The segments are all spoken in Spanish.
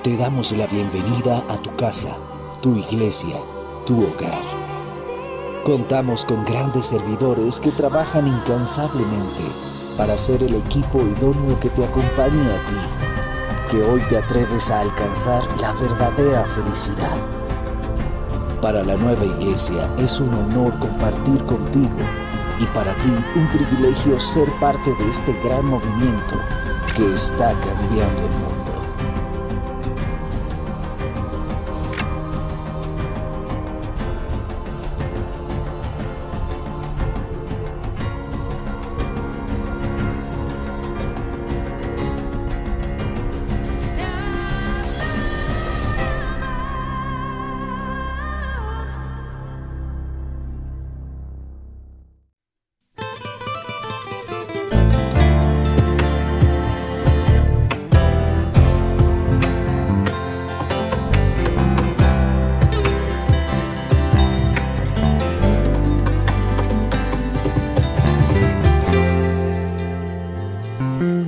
Te damos la bienvenida a tu casa, tu iglesia, tu hogar. Contamos con grandes servidores que trabajan incansablemente para ser el equipo idóneo que te acompañe a ti, que hoy te atreves a alcanzar la verdadera felicidad. Para la nueva iglesia es un honor compartir contigo y para ti un privilegio ser parte de este gran movimiento que está cambiando el mundo.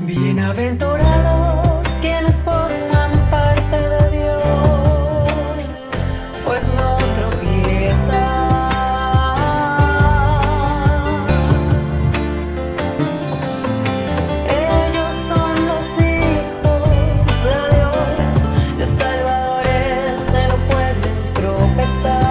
Bienaventurados quienes forman parte de Dios, pues no tropiezan. Ellos son los hijos de Dios, los salvadores que no pueden tropezar.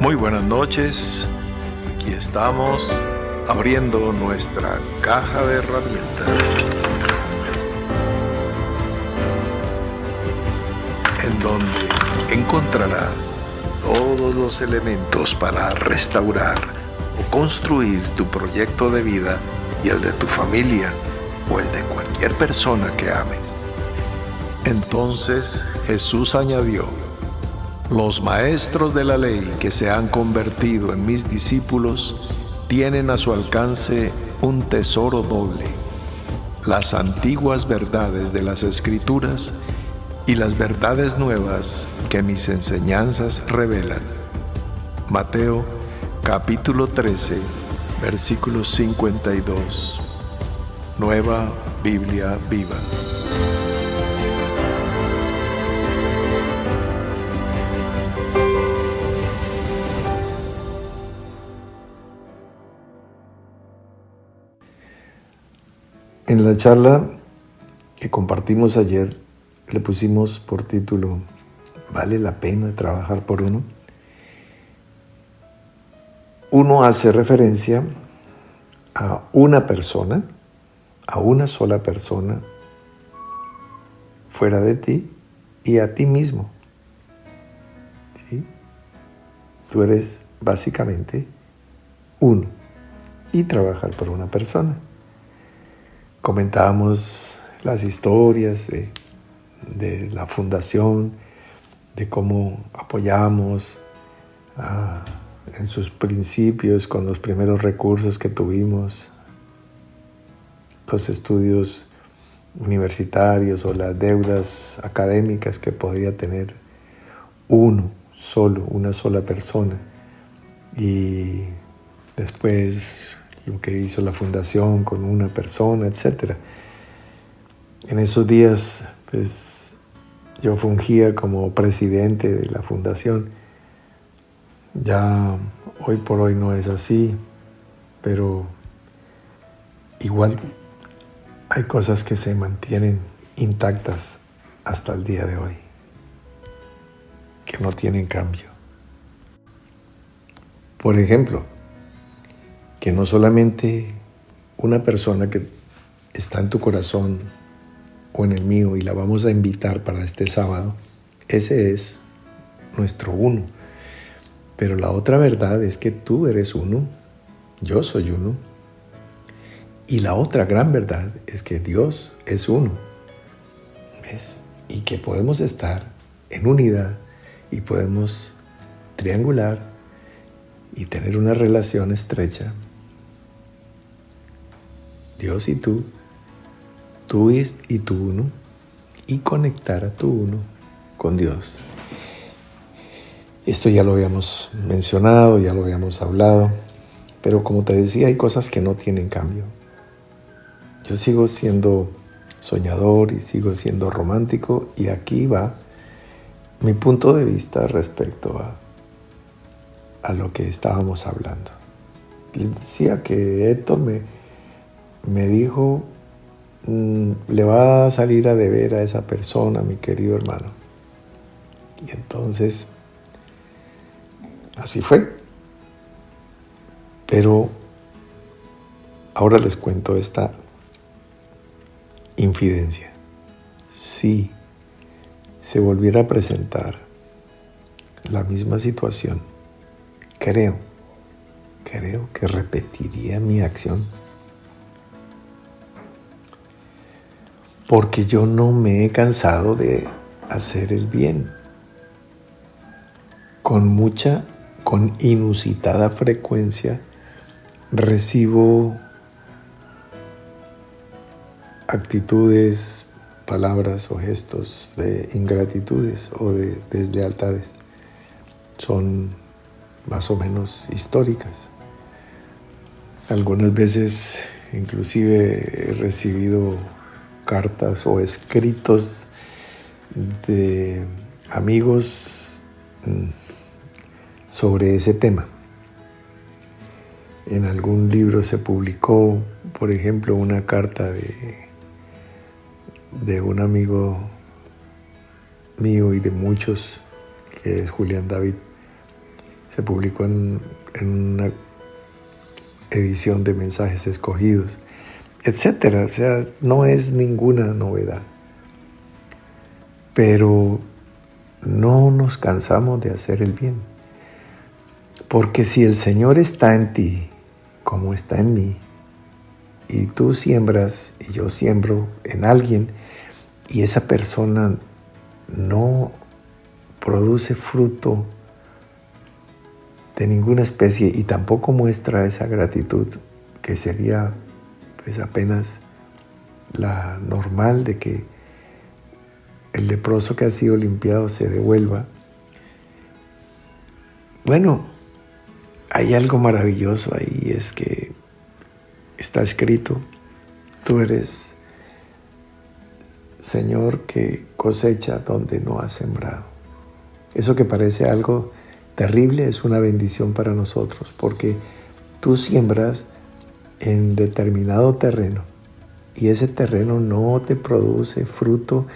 Muy buenas noches, aquí estamos abriendo nuestra caja de herramientas, en donde encontrarás todos los elementos para restaurar o construir tu proyecto de vida y el de tu familia o el de cualquier persona que ames. Entonces Jesús añadió: los maestros de la ley que se han convertido en mis discípulos tienen a su alcance un tesoro doble: las antiguas verdades de las Escrituras y las verdades nuevas que mis enseñanzas revelan. Mateo capítulo 13, versículo 52. Nueva Biblia Viva. En la charla que compartimos ayer le pusimos por título ¿Vale la pena trabajar por uno? Uno hace referencia a una persona, a una sola persona fuera de ti y a ti mismo. ¿Sí? Tú eres básicamente uno. y trabajar por una persona. Comentábamos las historias de la fundación, de cómo apoyamos en sus principios con los primeros recursos que tuvimos, los estudios universitarios o las deudas académicas que podría tener una sola persona. Y después lo que hizo la fundación con una persona, etc. En esos días, pues, yo fungía como presidente de la fundación. Ya hoy por hoy no es así, pero igual hay cosas que se mantienen intactas hasta el día de hoy, que no tienen cambio. Por ejemplo, que no solamente una persona que está en tu corazón o en el mío y la vamos a invitar para este sábado, ese es nuestro uno. Pero la otra verdad es que tú eres uno, yo soy uno. Y la otra gran verdad es que Dios es uno. ¿Ves? Y que podemos estar en unidad y podemos triangular y tener una relación estrecha. Dios y tú y tú uno, y conectar a tu uno con Dios. Esto ya lo habíamos mencionado, ya lo habíamos hablado, pero como te decía, hay cosas que no tienen cambio. Yo sigo siendo soñador y sigo siendo romántico, y aquí va mi punto de vista respecto a lo que estábamos hablando. Les decía que Héctor me dijo, le va a salir a deber a esa persona, mi querido hermano. Y entonces, así fue. Pero ahora les cuento esta infidencia. Si se volviera a presentar la misma situación, creo que repetiría mi acción. Porque yo no me he cansado de hacer el bien. Con inusitada frecuencia recibo actitudes, palabras o gestos de ingratitudes o de deslealtades. Son más o menos históricas. Algunas veces inclusive he recibido cartas o escritos de amigos sobre ese tema. En algún libro se publicó, por ejemplo, una carta de un amigo mío y de muchos, que es Julián David. Se publicó en una edición de Mensajes Escogidos, etcétera. O sea, no es ninguna novedad. Pero no nos cansamos de hacer el bien. Porque si el Señor está en ti, como está en mí, y tú siembras y yo siembro en alguien, y esa persona no produce fruto de ninguna especie y tampoco muestra esa gratitud, que sería pues apenas la normal de que el leproso que ha sido limpiado se devuelva. Bueno, hay algo maravilloso ahí, es que está escrito: tú eres Señor que cosecha donde no has sembrado. Eso que parece algo terrible es una bendición para nosotros, porque tú siembras en determinado terreno y ese terreno no te produce fruto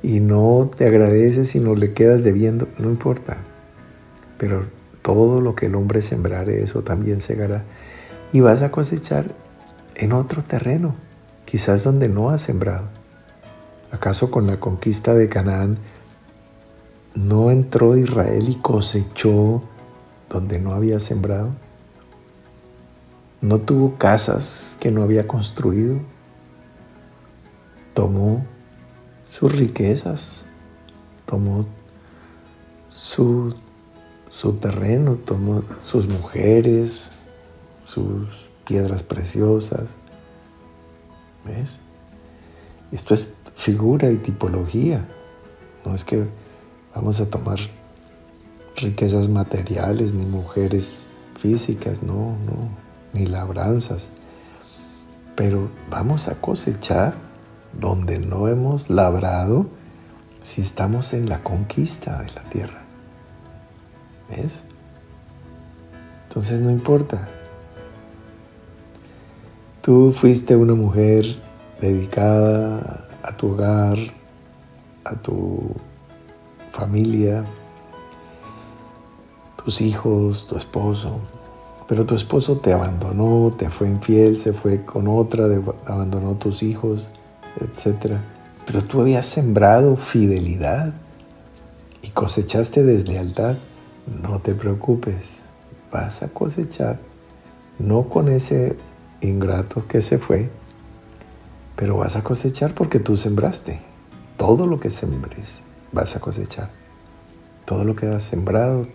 y no te agradece, sino le quedas debiendo, no importa. Pero todo lo que el hombre sembrare, eso también segará. Y vas a cosechar en otro terreno, quizás donde no has sembrado. ¿Acaso con la conquista de Canaán no entró Israel y cosechó donde no había sembrado? no tuvo casas que no había construido. Tomó sus riquezas, tomó su terreno, tomó sus mujeres, sus piedras preciosas. ¿Ves? Esto es figura y tipología. No es que vamos a tomar riquezas materiales, ni mujeres físicas, no, ni labranzas. Pero vamos a cosechar donde no hemos labrado si estamos en la conquista de la tierra. ¿Ves? Entonces no importa. Tú fuiste una mujer dedicada a tu hogar, a tu familia, tus hijos, tu esposo. Pero tu esposo te abandonó, te fue infiel, se fue con otra, abandonó tus hijos, etc. Pero tú habías sembrado fidelidad y cosechaste deslealtad. No te preocupes, vas a cosechar, no con ese ingrato que se fue, pero vas a cosechar porque tú sembraste. Todo lo que sembres vas a cosechar. Todo lo que has sembrado,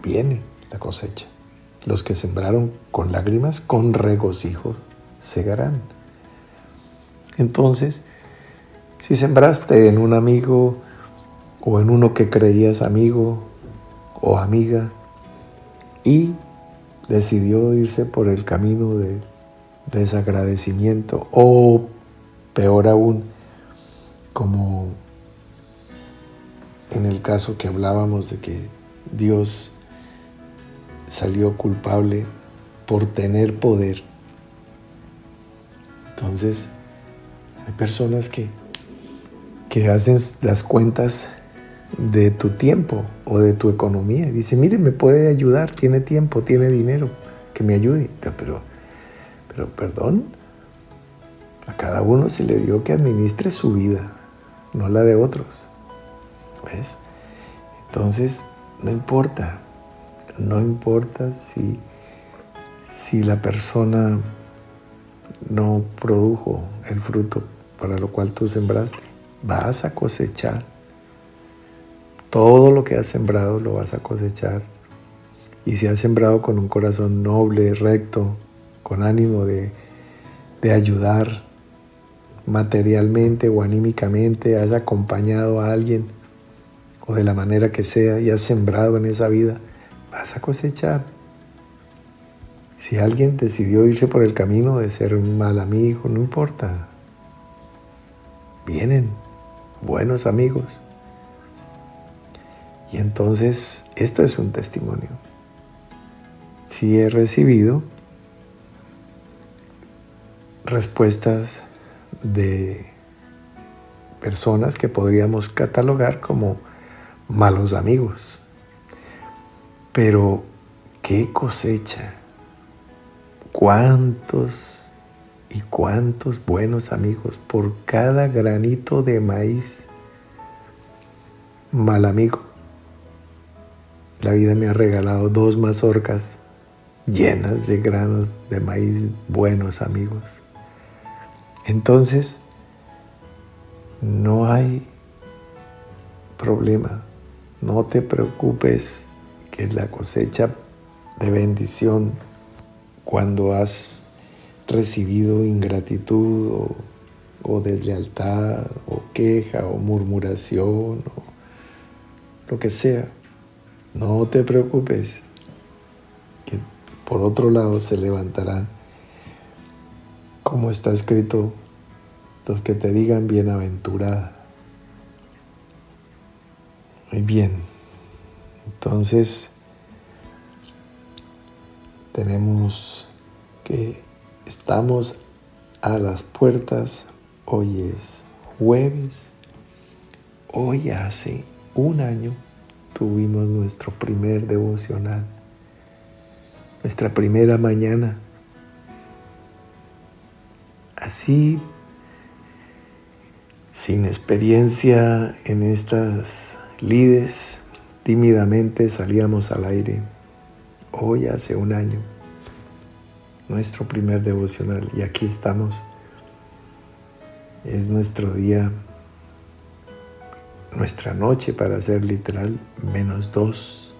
viene la cosecha. Los que sembraron con lágrimas, con regocijo segarán. Entonces, si sembraste en un amigo o en uno que creías amigo o amiga y decidió irse por el camino de desagradecimiento o peor aún, como en el caso que hablábamos de que Dios salió culpable por tener poder. Entonces, hay personas que hacen las cuentas de tu tiempo o de tu economía. Dice, mire, me puede ayudar, tiene tiempo, tiene dinero, que me ayude. Pero perdón, a cada uno se le dio que administre su vida, no la de otros. ¿Ves? Entonces, no importa si la persona no produjo el fruto para lo cual tú sembraste. Vas a cosechar. Todo lo que has sembrado lo vas a cosechar. Y si has sembrado con un corazón noble, recto, con ánimo de ayudar materialmente o anímicamente, has acompañado a alguien o de la manera que sea y has sembrado en esa vida, vas a cosechar. Si alguien decidió irse por el camino de ser un mal amigo, no importa. Vienen buenos amigos. Y entonces, esto es un testimonio. Sí he recibido respuestas de personas que podríamos catalogar como malos amigos. Pero, ¿qué cosecha? ¿Cuántos y cuántos buenos amigos por cada granito de maíz? Mal amigo. La vida me ha regalado 2 mazorcas llenas de granos de maíz, buenos amigos. Entonces, no hay problema. No te preocupes que la cosecha de bendición cuando has recibido ingratitud o deslealtad o queja o murmuración o lo que sea, no te preocupes, que por otro lado se levantarán, como está escrito, los que te digan bienaventurada. Muy bien, entonces tenemos que estamos a las puertas. Hoy es jueves. Hoy hace un año tuvimos nuestro primer devocional, nuestra primera mañana. Así, sin experiencia en estas lides, tímidamente salíamos al aire. Hoy hace un año. nuestro primer devocional y aquí estamos. Es nuestro día, nuestra noche, para ser literal, -2.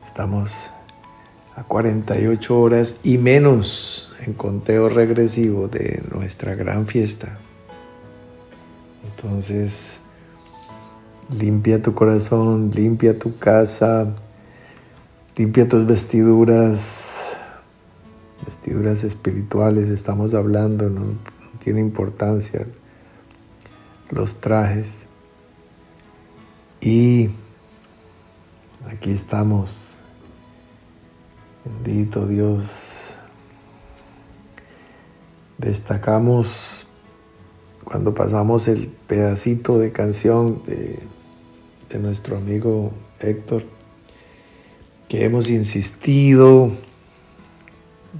Estamos a 48 horas y menos en conteo regresivo de nuestra gran fiesta. Entonces, limpia tu corazón, limpia tu casa, limpia tus vestiduras espirituales, estamos hablando, no tiene importancia los trajes. Y aquí estamos, bendito Dios. Destacamos cuando pasamos el pedacito de canción de nuestro amigo Héctor, que hemos insistido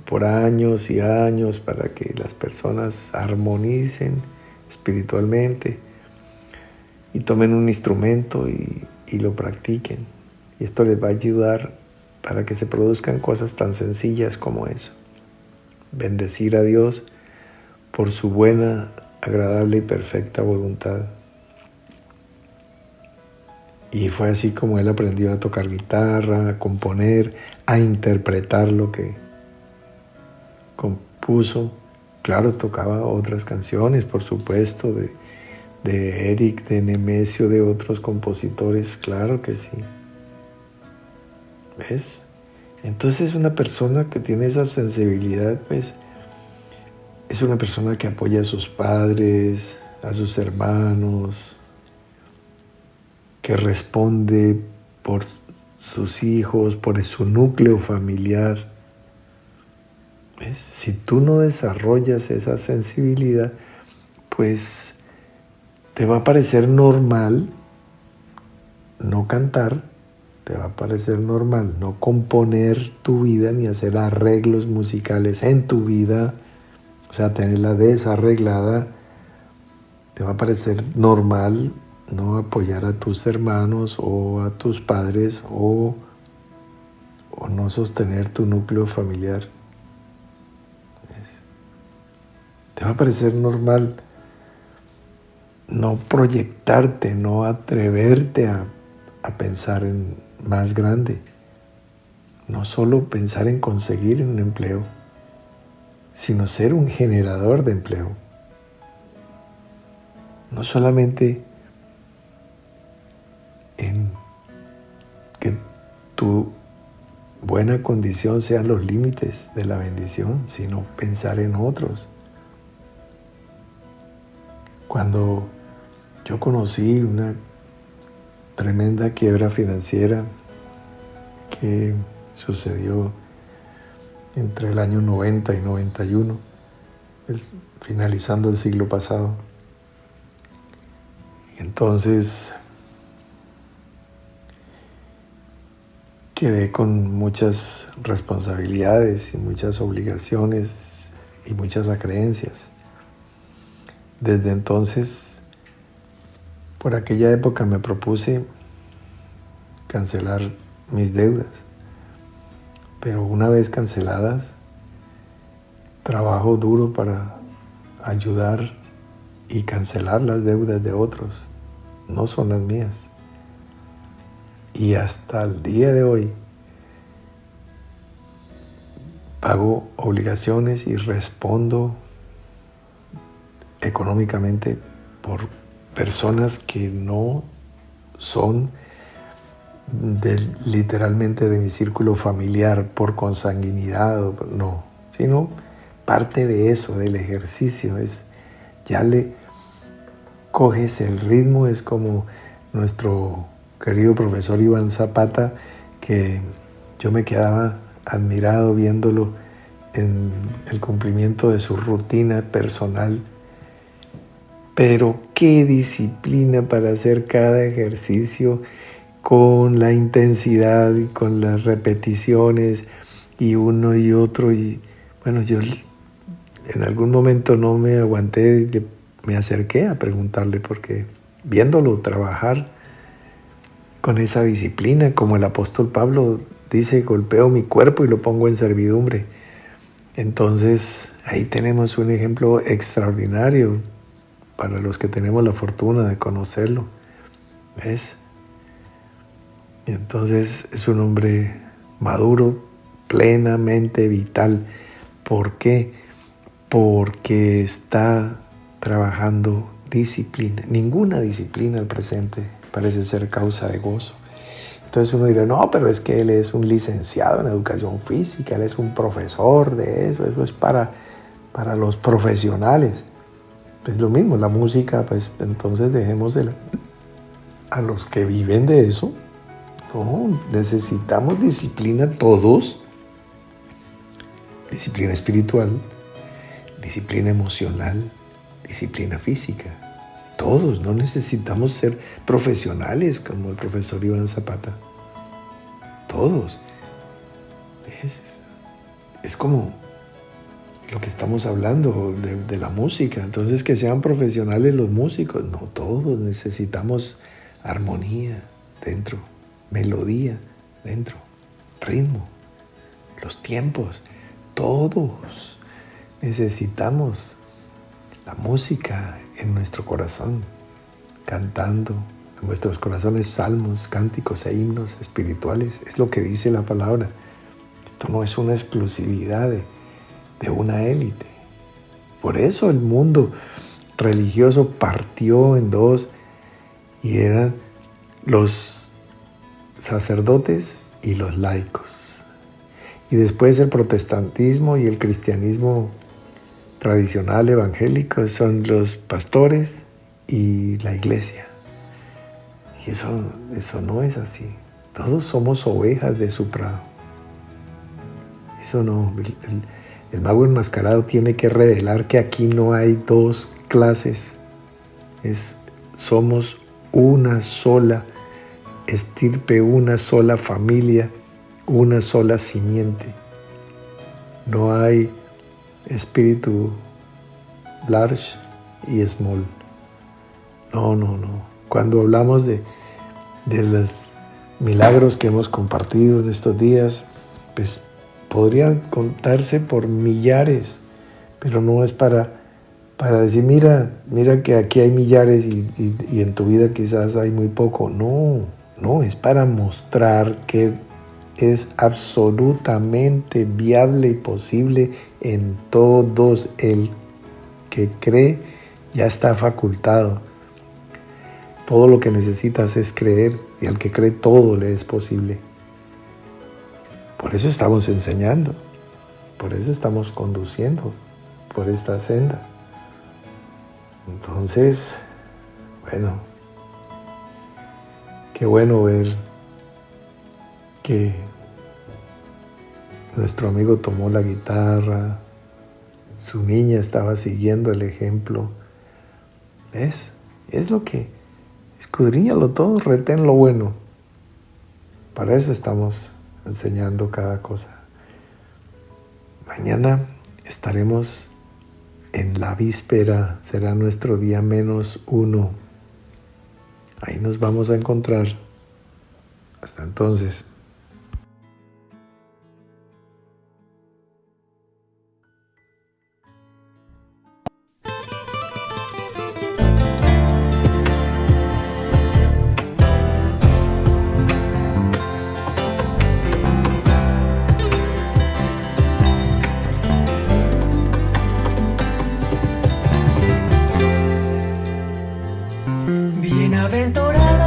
por años y años para que las personas armonicen espiritualmente y tomen un instrumento y lo practiquen. Y esto les va a ayudar para que se produzcan cosas tan sencillas como eso. Bendecir a Dios por su buena, agradable y perfecta voluntad. Y fue así como él aprendió a tocar guitarra, a componer, a interpretar lo que compuso. Claro, tocaba otras canciones, por supuesto, de Eric, de Nemesio, de otros compositores, claro que sí. ¿Ves? Entonces una persona que tiene esa sensibilidad, pues, es una persona que apoya a sus padres, a sus hermanos, que responde por sus hijos, por su núcleo familiar. ¿Ves? Si tú no desarrollas esa sensibilidad, pues te va a parecer normal no cantar, te va a parecer normal no componer tu vida ni hacer arreglos musicales en tu vida, o sea, tenerla desarreglada. Te va a parecer normal no apoyar a tus hermanos o a tus padres o no sostener tu núcleo familiar. Te va a parecer normal no proyectarte, no atreverte a pensar en más grande. No solo pensar en conseguir un empleo, sino ser un generador de empleo. No solamente en que tu buena condición sean los límites de la bendición, sino pensar en otros. Cuando yo conocí una tremenda quiebra financiera que sucedió entre el año 90 y 91, finalizando el siglo pasado. Y entonces quedé con muchas responsabilidades y muchas obligaciones y muchas acreencias. Desde entonces, por aquella época me propuse cancelar mis deudas, pero una vez canceladas, trabajo duro para ayudar y cancelar las deudas de otros, no son las mías. Y hasta el día de hoy pago obligaciones y respondo económicamente por personas que no son literalmente de mi círculo familiar, por consanguinidad, no, sino parte de eso, del ejercicio. Ya le coges el ritmo, es como nuestro querido profesor Iván Zapata, que yo me quedaba admirado viéndolo en el cumplimiento de su rutina personal. Pero qué disciplina para hacer cada ejercicio con la intensidad y con las repeticiones y uno y otro. Y bueno, yo en algún momento no me aguanté, me acerqué a preguntarle, porque viéndolo trabajar con esa disciplina, como el apóstol Pablo dice, golpeo mi cuerpo y lo pongo en servidumbre. Entonces, ahí tenemos un ejemplo extraordinario para los que tenemos la fortuna de conocerlo. ¿Ves? Y entonces es un hombre maduro, plenamente vital. ¿Por qué? Porque está trabajando disciplina. Ninguna disciplina al presente parece ser causa de gozo. Entonces uno dirá, no, pero es que él es un licenciado en educación física, él es un profesor de eso es para los profesionales. Es lo mismo, la música, pues entonces dejemos a los que viven de eso. No, necesitamos disciplina todos, disciplina espiritual, disciplina emocional, disciplina física. Todos, no necesitamos ser profesionales como el profesor Iván Zapata. Todos. Es como lo que estamos hablando de la música. Entonces, que sean profesionales los músicos. No, todos necesitamos armonía dentro, melodía dentro, ritmo, los tiempos. Todos necesitamos la música en nuestro corazón, cantando en nuestros corazones salmos, cánticos e himnos espirituales. Es lo que dice la palabra. Esto no es una exclusividad de una élite. Por eso el mundo religioso partió en dos y eran los sacerdotes y los laicos. Y después el protestantismo y el cristianismo tradicional evangélico son los pastores y la iglesia. Y eso no es así. Todos somos ovejas de su prado. Eso no. El mago enmascarado tiene que revelar que aquí no hay dos clases. Somos una sola estirpe, una sola familia, una sola simiente. No hay espíritu large y small. No. Cuando hablamos de los milagros que hemos compartido en estos días, pues podrían contarse por millares, pero no es para decir, mira que aquí hay millares y en tu vida quizás hay muy poco. No, es para mostrar que es absolutamente viable y posible en todos. El que cree ya está facultado. Todo lo que necesitas es creer, y al que cree todo le es posible. Por eso estamos enseñando, por eso estamos conduciendo por esta senda. Entonces, bueno, qué bueno ver que nuestro amigo tomó la guitarra, su niña estaba siguiendo el ejemplo. ¿Ves? Es lo que, escudriñalo todo, retén lo bueno. Para eso estamos enseñando cada cosa. Mañana estaremos en la víspera, será nuestro día -1. Ahí nos vamos a encontrar. Hasta entonces. Bienaventurado